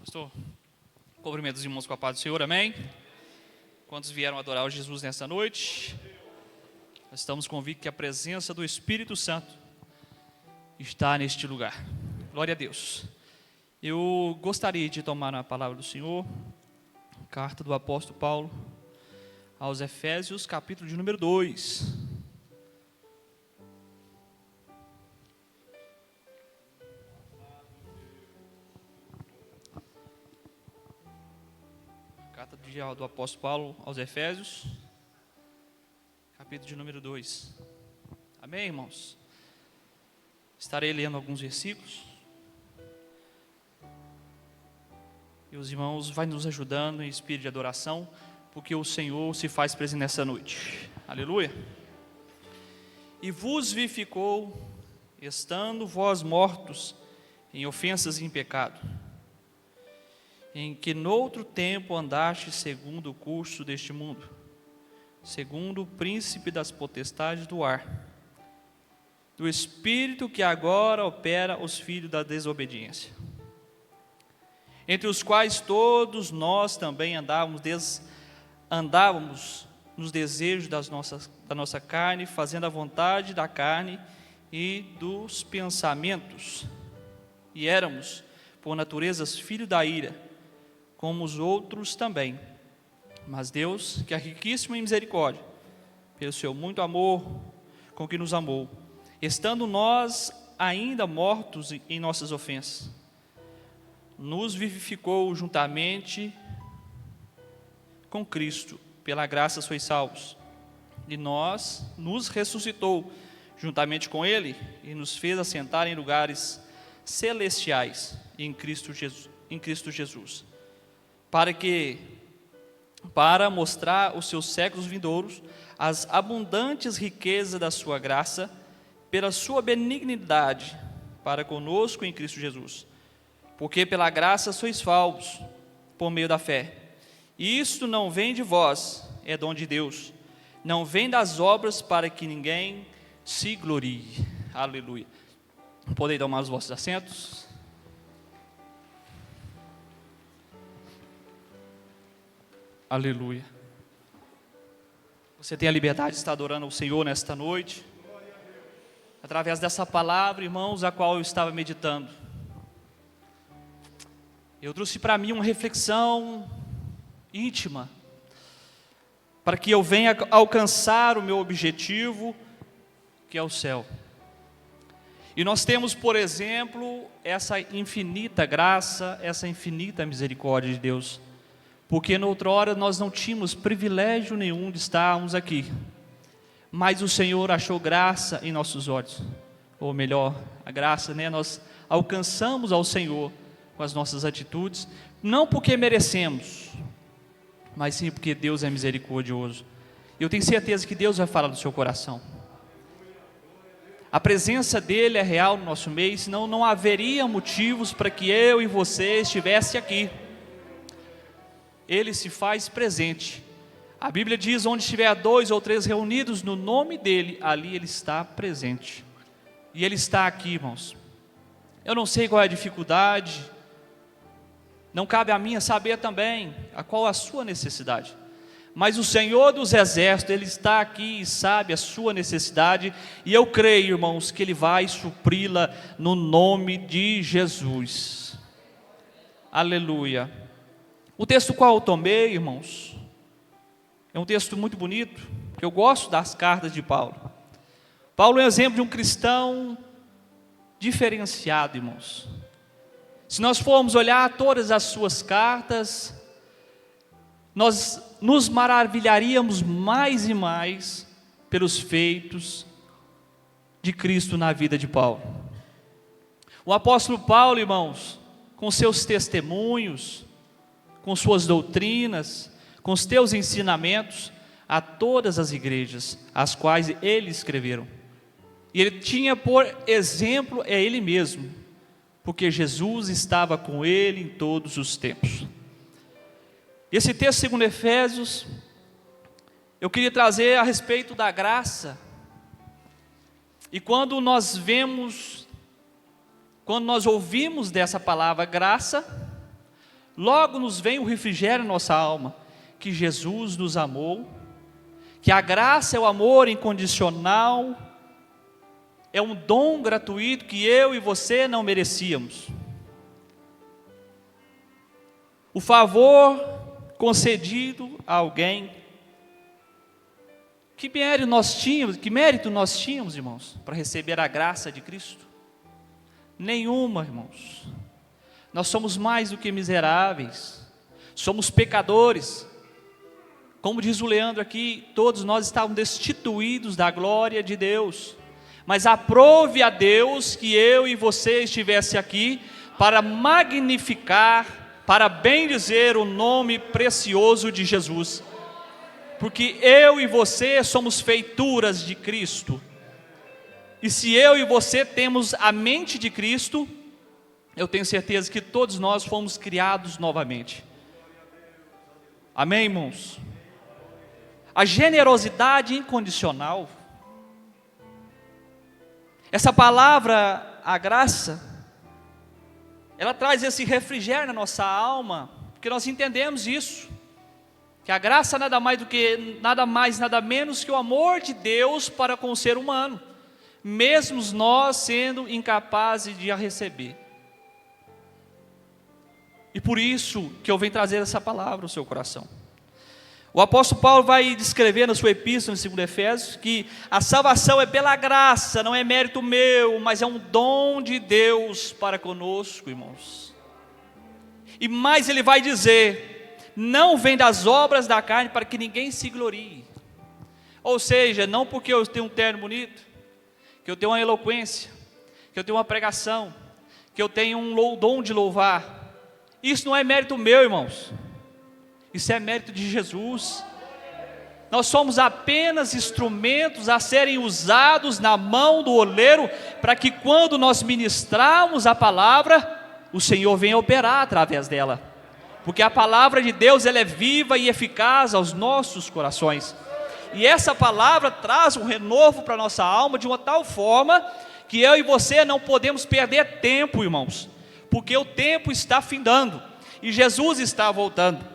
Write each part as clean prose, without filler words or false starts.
Pastor, cumprimento os irmãos com a paz do Senhor, amém? Quantos vieram adorar o Jesus nesta noite? Nós estamos convictos que a presença do Espírito Santo está neste lugar. Glória a Deus. Eu gostaria de tomar a palavra do Senhor, carta do apóstolo Paulo aos Efésios, capítulo de número 2. Carta do apóstolo Paulo aos Efésios, capítulo de número 2. Amém, irmãos? Estarei lendo alguns versículos. E os irmãos vão nos ajudando em espírito de adoração, porque o Senhor se faz presente nessa noite. Aleluia. E vos vivificou, estando vós mortos em ofensas e em pecado, em que noutro tempo andaste segundo o curso deste mundo, segundo o príncipe das potestades do ar, do espírito que agora opera os filhos da desobediência, entre os quais todos nós também andávamos nos desejos da nossa carne, fazendo a vontade da carne e dos pensamentos, e éramos, por natureza, filhos da ira, como os outros também. Mas Deus, que é riquíssimo em misericórdia, pelo seu muito amor com que nos amou, estando nós ainda mortos em nossas ofensas, nos vivificou juntamente com Cristo, pela graça sois salvos, e nos ressuscitou juntamente com Ele, e nos fez assentar em lugares celestiais em Cristo Jesus, para mostrar os seus séculos vindouros as abundantes riquezas da sua graça, pela sua benignidade para conosco em Cristo Jesus. Porque pela graça sois salvos, por meio da fé. E isto não vem de vós, é dom de Deus. Não vem das obras, para que ninguém se glorie. Aleluia. Podem tomar os vossos assentos. Aleluia. Você tem a liberdade de estar adorando ao Senhor nesta noite, através dessa palavra, irmãos, a qual eu estava meditando. Eu trouxe para mim uma reflexão íntima, para que eu venha alcançar o meu objetivo, que é o céu. E nós temos, por exemplo, essa infinita graça, essa infinita misericórdia de Deus, porque noutrora nós não tínhamos privilégio nenhum de estarmos aqui, mas o Senhor achou graça em nossos olhos, ou melhor, a graça, nós alcançamos ao Senhor com as nossas atitudes, não porque merecemos, mas sim porque Deus é misericordioso. Eu tenho certeza que Deus vai falar do seu coração. A presença dEle é real no nosso meio, senão não haveria motivos para que eu e você estivesse aqui. Ele se faz presente. A Bíblia diz: onde estiver 2 ou 3 reunidos no nome dEle, ali Ele está presente. E Ele está aqui, irmãos. Eu não sei qual é a dificuldade, não cabe a mim saber também qual a sua necessidade, mas o Senhor dos exércitos, Ele está aqui e sabe a sua necessidade, e eu creio, irmãos, que Ele vai supri-la no nome de Jesus. Aleluia. O texto qual eu tomei, irmãos, é um texto muito bonito, que eu gosto das cartas de Paulo. Paulo é um exemplo de um cristão diferenciado, irmãos. Se nós formos olhar todas as suas cartas, nós nos maravilharíamos mais e mais pelos feitos de Cristo na vida de Paulo. O apóstolo Paulo, irmãos, com seus testemunhos, com suas doutrinas, com os teus ensinamentos, a todas as igrejas, as quais ele escreveram. E ele tinha por exemplo ele mesmo, porque Jesus estava com ele em todos os tempos. Esse texto, segundo Efésios, eu queria trazer a respeito da graça. E quando nós ouvimos dessa palavra graça, logo nos vem o refrigério na nossa alma, que Jesus nos amou, que a graça é o amor incondicional, é um dom gratuito que eu e você não merecíamos. O favor concedido a alguém. Que mérito nós tínhamos, irmãos, para receber a graça de Cristo? Nenhuma, irmãos. Nós somos mais do que miseráveis, somos pecadores. Como diz o Leandro aqui, todos nós estávamos destituídos da glória de Deus. Mas aprove a Deus que eu e você estivesse aqui para magnificar, para bendizer o nome precioso de Jesus. Porque eu e você somos feituras de Cristo. E se eu e você temos a mente de Cristo, eu tenho certeza que todos nós fomos criados novamente. Amém, irmãos? A generosidade incondicional. Essa palavra, a graça, ela traz esse refrigério na nossa alma, porque nós entendemos isso, que a graça nada mais, nada menos que o amor de Deus para com o ser humano, mesmo nós sendo incapazes de a receber. E por isso que eu venho trazer essa palavra ao seu coração. O apóstolo Paulo vai descrever na sua epístola, em 2 Efésios, que a salvação é pela graça, não é mérito meu, mas é um dom de Deus para conosco, irmãos. E mais ele vai dizer, não vem das obras da carne para que ninguém se glorie. Ou seja, não porque eu tenho um terno bonito, que eu tenho uma eloquência, que eu tenho uma pregação, que eu tenho um dom de louvar. Isso não é mérito meu, irmãos. Isso é mérito de Jesus. Nós somos apenas instrumentos a serem usados na mão do oleiro, para que quando nós ministrarmos a palavra, o Senhor venha operar através dela. Porque a palavra de Deus, ela é viva e eficaz aos nossos corações. E essa palavra traz um renovo para a nossa alma, de uma tal forma, que eu e você não podemos perder tempo, irmãos. Porque o tempo está findando, e Jesus está voltando.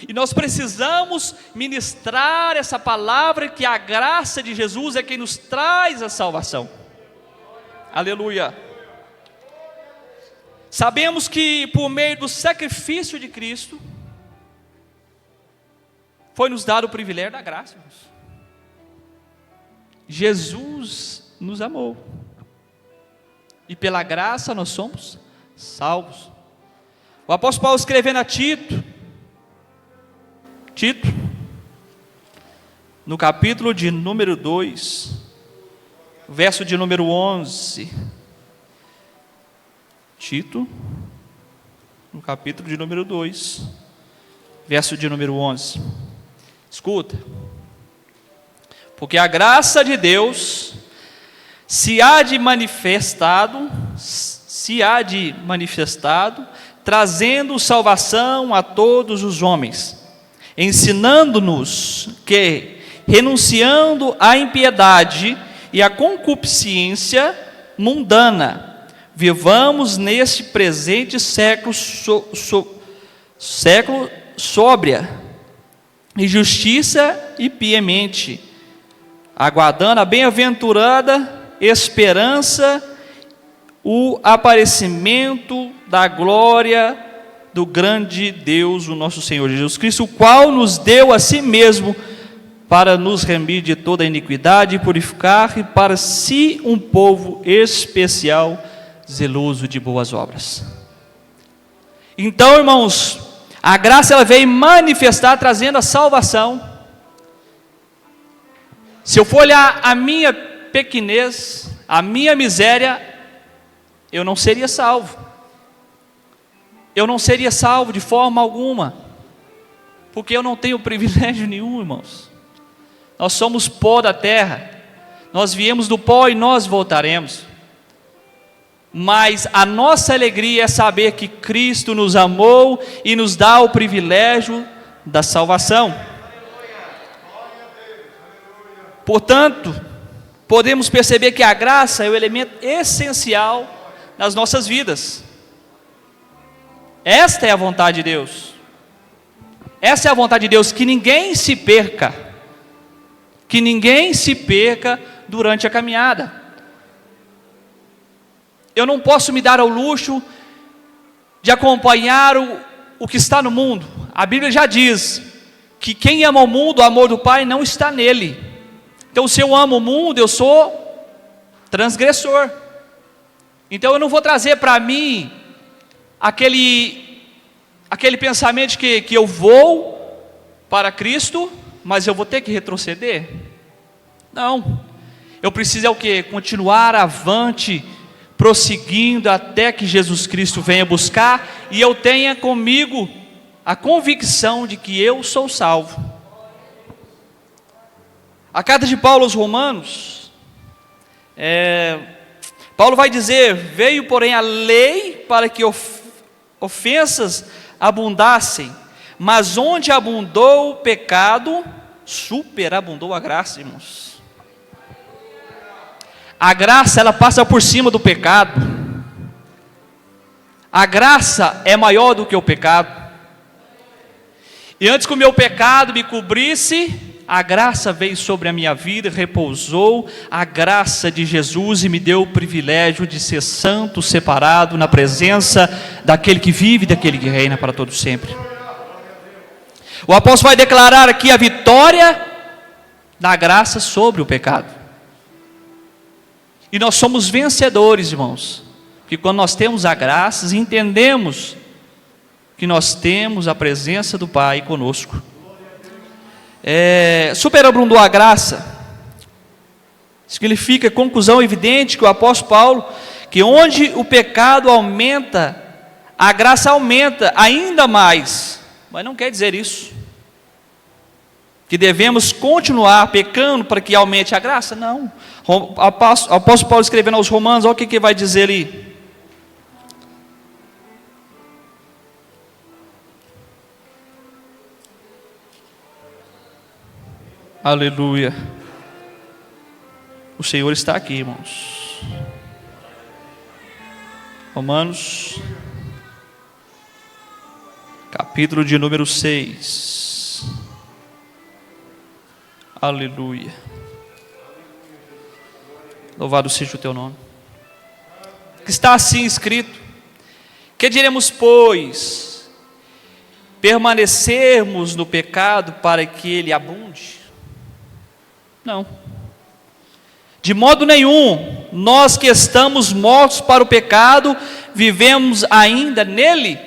E nós precisamos ministrar essa palavra, que a graça de Jesus é quem nos traz a salvação. Aleluia. Sabemos que por meio do sacrifício de Cristo, foi nos dado o privilégio da graça. Jesus nos amou. E pela graça nós somos salvos. O apóstolo Paulo escrevendo a Tito, no capítulo de número 2, verso de número 11. Tito, no capítulo de número 2, verso de número 11. Escuta. Porque a graça de Deus se há de manifestado, trazendo salvação a todos os homens, ensinando-nos que, renunciando à impiedade e à concupiscência mundana, vivamos neste presente século sóbria, em justiça e piamente, aguardando a bem-aventurada esperança, o aparecimento da glória do grande Deus, o nosso Senhor Jesus Cristo, o qual nos deu a si mesmo para nos remir de toda a iniquidade e purificar para si um povo especial, zeloso de boas obras. Então, irmãos, a graça ela veio manifestar, trazendo a salvação. Se eu for olhar a minha pequenez, a minha miséria, eu não seria salvo. Eu não seria salvo de forma alguma, porque eu não tenho privilégio nenhum, irmãos. Nós somos pó da terra, nós viemos do pó e nós voltaremos. Mas a nossa alegria é saber que Cristo nos amou e nos dá o privilégio da salvação. Portanto, podemos perceber que a graça é o elemento essencial nas nossas vidas. Esta é a vontade de Deus. Essa é a vontade de Deus, que ninguém se perca. Que ninguém se perca durante a caminhada. Eu não posso me dar ao luxo de acompanhar o que está no mundo. A Bíblia já diz que quem ama o mundo, o amor do Pai não está nele. Então, se eu amo o mundo, eu sou transgressor. Então, eu não vou trazer para mim aquele pensamento que eu vou para Cristo, mas eu vou ter que retroceder. Não. Eu preciso é o quê? Continuar avante, prosseguindo até que Jesus Cristo venha buscar e eu tenha comigo a convicção de que eu sou salvo. A carta de Paulo aos Romanos, Paulo vai dizer: veio porém a lei para que ofensas abundassem, mas onde abundou o pecado, superabundou a graça, irmãos. A graça, ela passa por cima do pecado. A graça é maior do que o pecado. E antes que o meu pecado me cobrisse, a graça veio sobre a minha vida, repousou a graça de Jesus e me deu o privilégio de ser santo, separado na presença daquele que vive, daquele que reina para todo sempre. O apóstolo vai declarar aqui a vitória da graça sobre o pecado. E nós somos vencedores, irmãos, porque quando nós temos a graça, entendemos que nós temos a presença do Pai conosco. Superabundou a graça significa conclusão evidente que o apóstolo Paulo, que onde o pecado aumenta, a graça aumenta ainda mais. Mas não quer dizer isso que devemos continuar pecando para que aumente a graça. Não. O apóstolo Paulo escrevendo aos Romanos, olha o que vai dizer ali. Aleluia. O Senhor está aqui, irmãos. Romanos, capítulo de número 6. Aleluia. Louvado seja o teu nome. Está assim escrito: que diremos, pois? Permanecermos no pecado para que ele abunde? Não, de modo nenhum. Nós que estamos mortos para o pecado, vivemos ainda nele?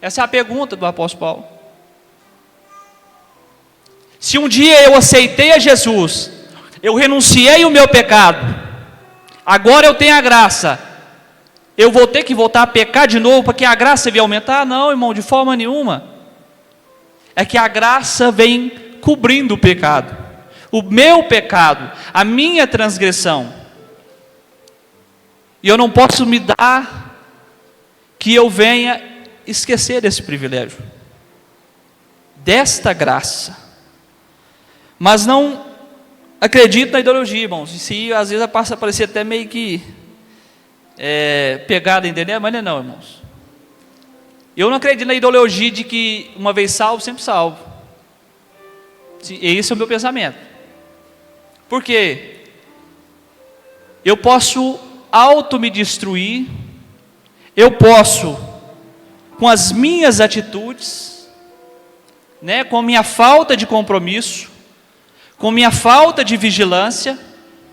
Essa é a pergunta do apóstolo Paulo. Se um dia eu aceitei a Jesus, eu renunciei o meu pecado, agora eu tenho a graça, eu vou ter que voltar a pecar de novo para que a graça venha aumentar? Não, irmão, de forma nenhuma. É que a graça vem cobrindo o pecado, o meu pecado, a minha transgressão. E eu não posso me dar que eu venha esquecer desse privilégio, desta graça. Mas não acredito na ideologia, irmãos. E se às vezes passa a parecer até meio que pegada, entendeu? Mas não, irmãos. Eu não acredito na ideologia de que uma vez salvo, sempre salvo. Esse é o meu pensamento. Por quê? Eu posso me destruir, eu posso, com as minhas atitudes, com a minha falta de compromisso, com minha falta de vigilância,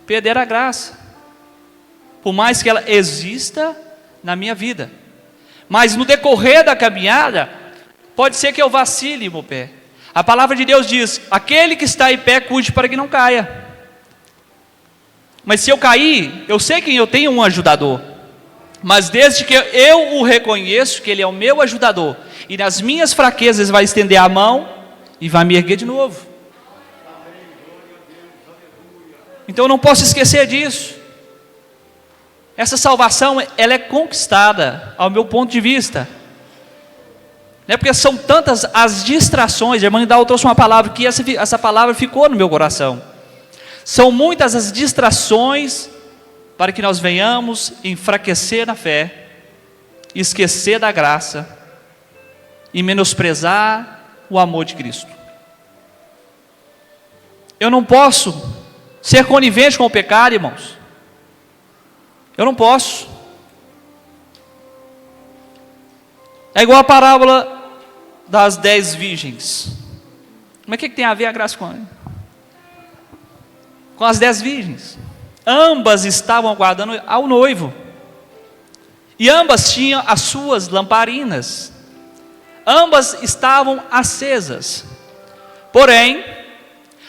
perder a graça, por mais que ela exista na minha vida. Mas no decorrer da caminhada, pode ser que eu vacile meu pé. A palavra de Deus diz: aquele que está em pé, cuide para que não caia. Mas se eu cair, eu sei que eu tenho um ajudador. Mas desde que eu o reconheço, que ele é o meu ajudador, e nas minhas fraquezas vai estender a mão e vai me erguer de novo. Então eu não posso esquecer disso. Essa salvação, ela é conquistada, ao meu ponto de vista. Não é porque são tantas as distrações. A irmã Nidal trouxe uma palavra que essa palavra ficou no meu coração. São muitas as distrações para que nós venhamos enfraquecer na fé, esquecer da graça e menosprezar o amor de Cristo. Eu não posso ser conivente com o pecado, irmãos. Eu não posso. É igual a parábola das 10 virgens. Mas o que tem a ver a graça com as 10 virgens? Ambas estavam aguardando ao noivo. E ambas tinham as suas lamparinas. Ambas estavam acesas. Porém,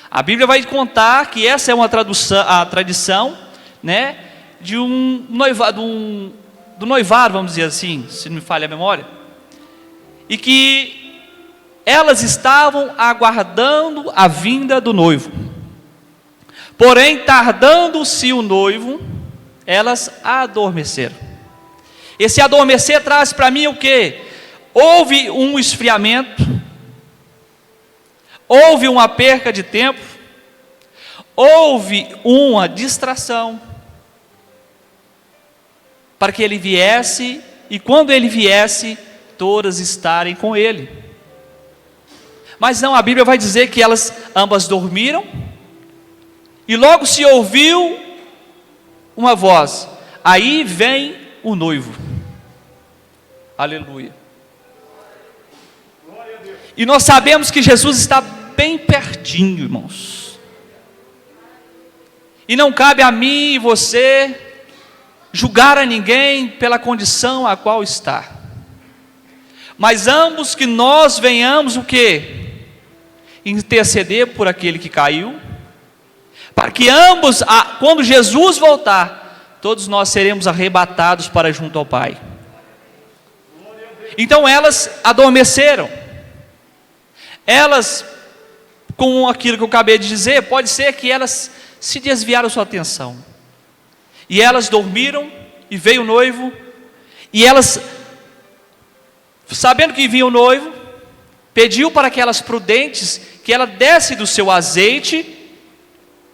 a Bíblia vai contar que essa é uma a tradição, né, de um noivado, do noivado, vamos dizer assim, se não me falha a memória. E que elas estavam aguardando a vinda do noivo. Porém, tardando-se o noivo, elas adormeceram. Esse adormecer traz para mim o quê? Houve um esfriamento, houve uma perca de tempo, houve uma distração, para que ele viesse, e quando ele viesse, todas estarem com ele. Mas não, a Bíblia vai dizer que elas ambas dormiram, e logo se ouviu uma voz: aí vem o noivo. Aleluia. E nós sabemos que Jesus está bem pertinho, irmãos. E não cabe a mim e você julgar a ninguém pela condição a qual está. Mas ambos que nós venhamos o quê? Interceder por aquele que caiu, para que ambos, quando Jesus voltar, todos nós seremos arrebatados para junto ao Pai. Então elas adormeceram. Elas, com aquilo que eu acabei de dizer, pode ser que elas se desviaram sua atenção. E elas dormiram, e veio o noivo, e elas, sabendo que vinha o noivo, pediu para aquelas prudentes que ela desse do seu azeite,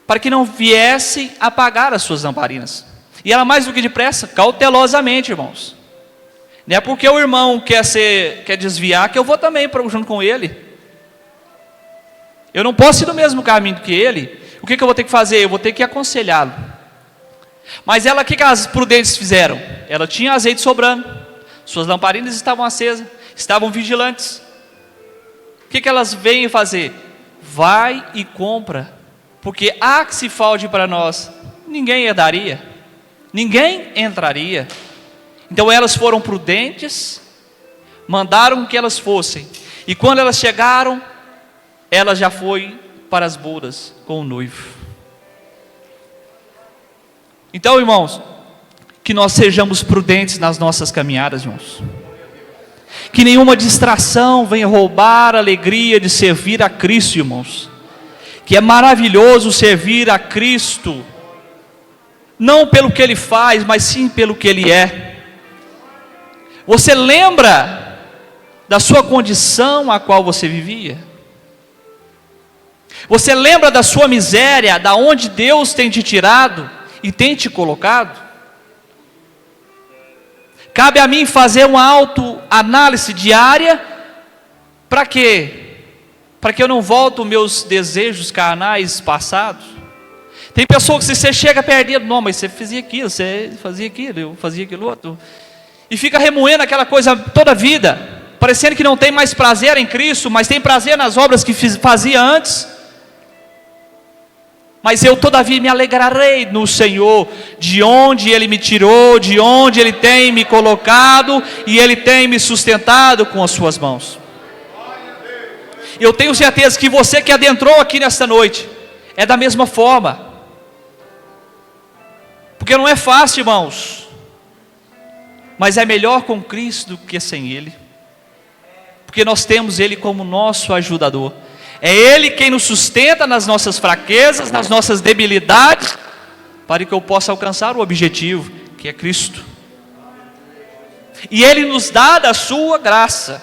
para que não viesse apagar as suas lamparinas. E ela, mais do que depressa, cautelosamente, irmãos. Não é porque o irmão quer desviar que eu vou também junto com ele. Eu não posso ir no mesmo caminho que ele. O que eu vou ter que fazer? Eu vou ter que aconselhá-lo. Mas ela, o que as prudentes fizeram? Ela tinha azeite sobrando, suas lamparinas estavam acesas, estavam vigilantes. O que elas vêm fazer? Vai e compra, porque há que se falte para nós, ninguém herdaria, ninguém entraria. Então elas foram prudentes, mandaram que elas fossem, e quando elas chegaram, ela já foi para as bodas com o noivo. Então, irmãos, que nós sejamos prudentes nas nossas caminhadas, irmãos. Que nenhuma distração venha roubar a alegria de servir a Cristo, irmãos. Que é maravilhoso servir a Cristo, não pelo que Ele faz, mas sim pelo que Ele é. Você lembra da sua condição a qual você vivia? Você lembra da sua miséria, da onde Deus tem te tirado e tem te colocado? Cabe a mim fazer uma autoanálise diária. Para quê? Para que eu não volte aos meus desejos carnais passados. Tem pessoas que você chega perdido, não, mas você fazia aquilo, você fazia aquilo, eu fazia aquilo outro, e fica remoendo aquela coisa toda a vida, parecendo que não tem mais prazer em Cristo, mas tem prazer nas obras que fazia antes. Mas eu todavia me alegrarei no Senhor, de onde Ele me tirou, de onde Ele tem me colocado, e Ele tem me sustentado com as suas mãos. Eu tenho certeza que você que adentrou aqui nesta noite, é da mesma forma. Porque não é fácil, irmãos, mas é melhor com Cristo do que sem Ele. Porque nós temos Ele como nosso ajudador. É Ele quem nos sustenta nas nossas fraquezas, nas nossas debilidades, para que eu possa alcançar o objetivo, que é Cristo. E Ele nos dá da sua graça.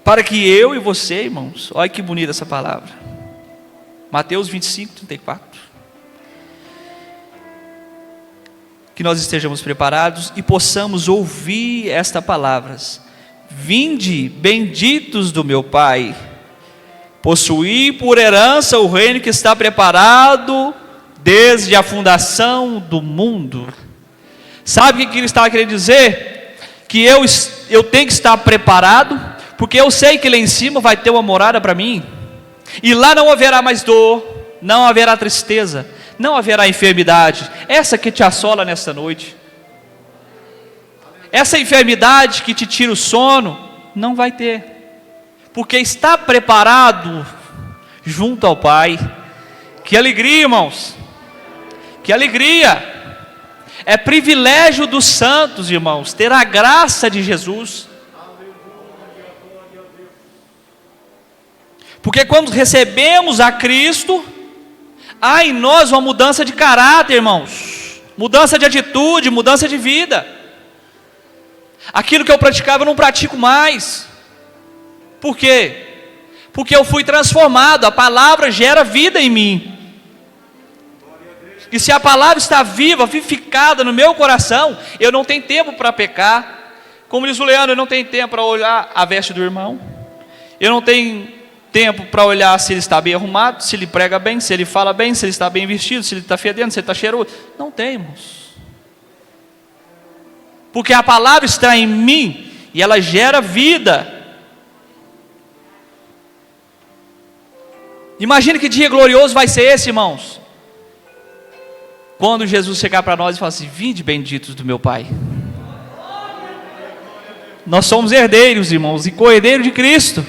Para que eu e você, irmãos, olha que bonita essa palavra. Mateus 25, 34. que nós estejamos preparados e possamos ouvir estas palavras: vinde, benditos do meu Pai, possuí por herança o reino que está preparado desde a fundação do mundo. Sabe o que ele está querendo dizer? Que eu tenho que estar preparado, porque eu sei que lá em cima vai ter uma morada para mim, e lá não haverá mais dor, não haverá tristeza, não haverá enfermidade, essa que te assola nesta noite, essa enfermidade que te tira o sono, não vai ter, porque está preparado junto ao Pai. Que alegria, irmãos, que alegria! É privilégio dos santos, irmãos, ter a graça de Jesus. Porque quando recebemos a Cristo, há em nós uma mudança de caráter, irmãos, mudança de atitude, mudança de vida. Aquilo que eu praticava eu não pratico mais. Por quê? Porque eu fui transformado, a palavra gera vida em mim. E se a palavra está viva, vivificada no meu coração, eu não tenho tempo para pecar. Como diz o Leandro, eu não tenho tempo para olhar a veste do irmão, eu não tenho tempo para olhar se ele está bem arrumado, se ele prega bem, se ele fala bem, se ele está bem vestido, se ele está fedendo, se ele está cheiroso. Não temos. Porque a palavra está em mim e ela gera vida. Imagine que dia glorioso vai ser esse, irmãos, quando Jesus chegar para nós e falar assim: vinde, benditos do meu Pai. Nós somos herdeiros, irmãos, e co-herdeiros de Cristo.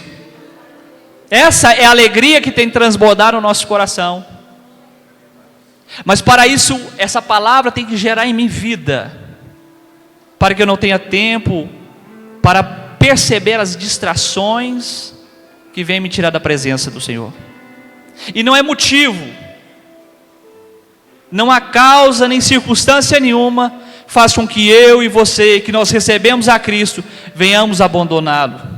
Essa é a alegria que tem que transbordar no nosso coração. Mas para isso, essa palavra tem que gerar em mim vida, para que eu não tenha tempo para perceber as distrações que vêm me tirar da presença do Senhor. E não é motivo, não há causa nem circunstância nenhuma faz com que eu e você, que nós recebemos a Cristo, venhamos abandoná-lo.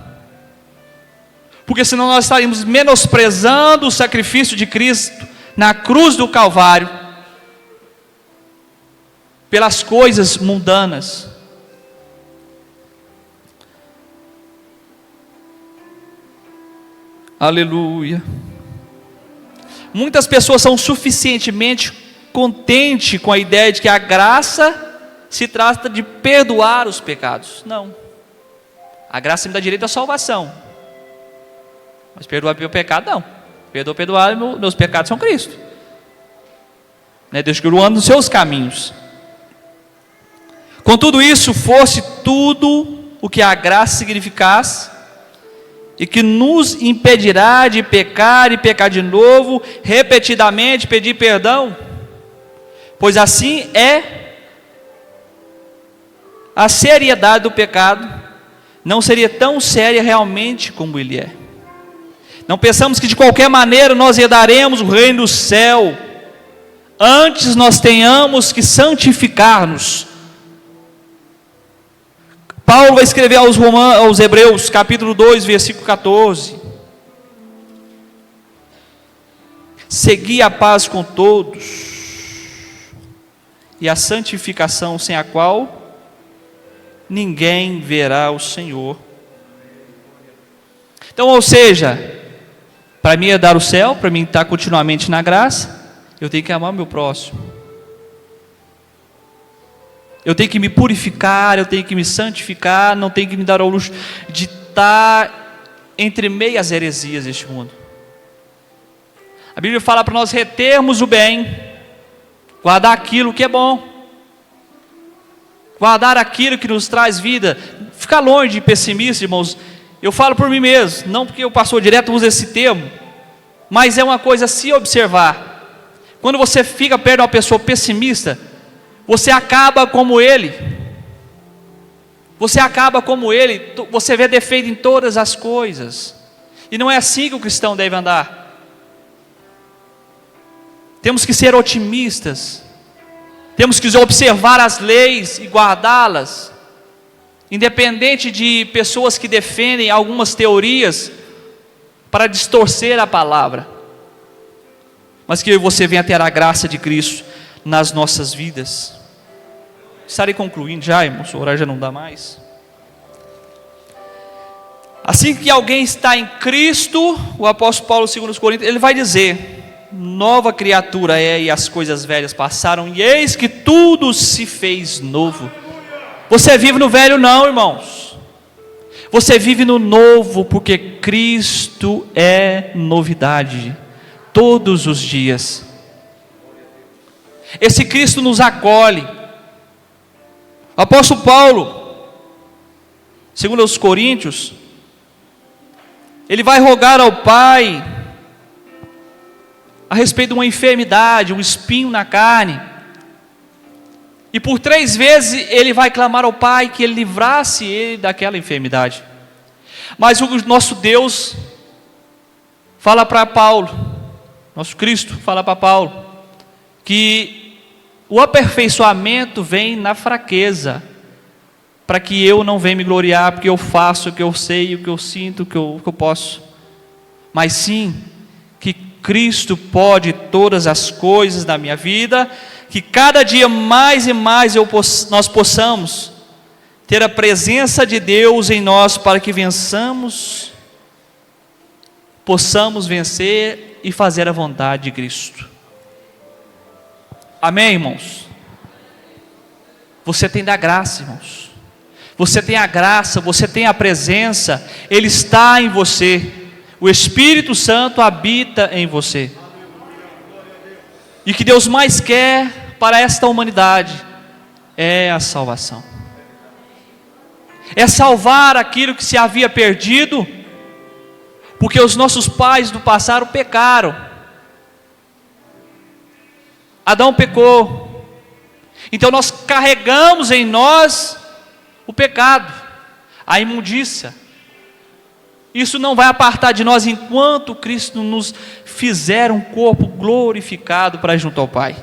Porque senão nós estaríamos menosprezando o sacrifício de Cristo na cruz do Calvário, pelas coisas mundanas. Aleluia. Muitas pessoas são suficientemente contentes com a ideia de que a graça se trata de perdoar os pecados. Não. A graça me dá direito à salvação, mas perdoar meu pecado não. Perdoar meus pecados são Cristo, né? Deus que eu ando nos seus caminhos. Contudo, isso fosse tudo o que a graça significasse, e que nos impedirá de pecar e pecar de novo, repetidamente, pedir perdão, pois assim é a seriedade do pecado, não seria tão séria realmente como ele é. Não pensamos que de qualquer maneira nós herdaremos o reino do céu, antes nós tenhamos que santificar-nos. Paulo vai escrever aos Hebreus, capítulo 2, versículo 14: segui a paz com todos e a santificação, sem a qual ninguém verá o Senhor. Então, ou seja, para mim herdar o céu, para mim estar continuamente na graça, eu tenho que amar o meu próximo. Eu tenho que me purificar, eu tenho que me santificar, não tenho que me dar ao luxo de estar entre meias heresias deste mundo. A Bíblia fala para nós retermos o bem, guardar aquilo que é bom, guardar aquilo que nos traz vida, ficar longe de pessimista, irmãos. Eu falo por mim mesmo, não porque o pastor direto usa esse termo, mas é uma coisa a se observar. Quando você fica perto de uma pessoa pessimista, você acaba como ele. Você acaba como ele. Você vê defeito em todas as coisas. E não é assim que o cristão deve andar. Temos que ser otimistas. Temos que observar as leis e guardá-las, independente de pessoas que defendem algumas teorias para distorcer a palavra. Mas que você venha ter a graça de Cristo nas nossas vidas. Estarei concluindo já, irmãos, o horário já não dá mais. Assim que alguém está em Cristo, o apóstolo Paulo, segundo os Coríntios, ele vai dizer: nova criatura é, e as coisas velhas passaram, e eis que tudo se fez novo. Você vive no velho não, irmãos. Você vive no novo, porque Cristo é novidade, todos os dias. Esse Cristo nos acolhe. O apóstolo Paulo, segundo os Coríntios, ele vai rogar ao Pai a respeito de uma enfermidade, um espinho na carne. E por 3 vezes ele vai clamar ao Pai que ele livrasse ele daquela enfermidade. Mas o nosso Deus fala para Paulo, nosso Cristo fala para Paulo, que o aperfeiçoamento vem na fraqueza, para que eu não venha me gloriar, porque eu faço o que eu sei, o que eu sinto, o que eu posso, mas sim, que Cristo pode todas as coisas da minha vida, que cada dia mais e mais nós possamos ter a presença de Deus em nós, para que possamos vencer e fazer a vontade de Cristo. Amém, irmãos? Você tem da graça, irmãos. Você tem a graça, você tem a presença, Ele está em você. O Espírito Santo habita em você. E o que Deus mais quer para esta humanidade é a salvação. É salvar aquilo que se havia perdido, porque os nossos pais do passado pecaram. Adão pecou, então nós carregamos em nós o pecado, a imundícia. Isso não vai apartar de nós enquanto Cristo nos fizer um corpo glorificado para junto ao Pai.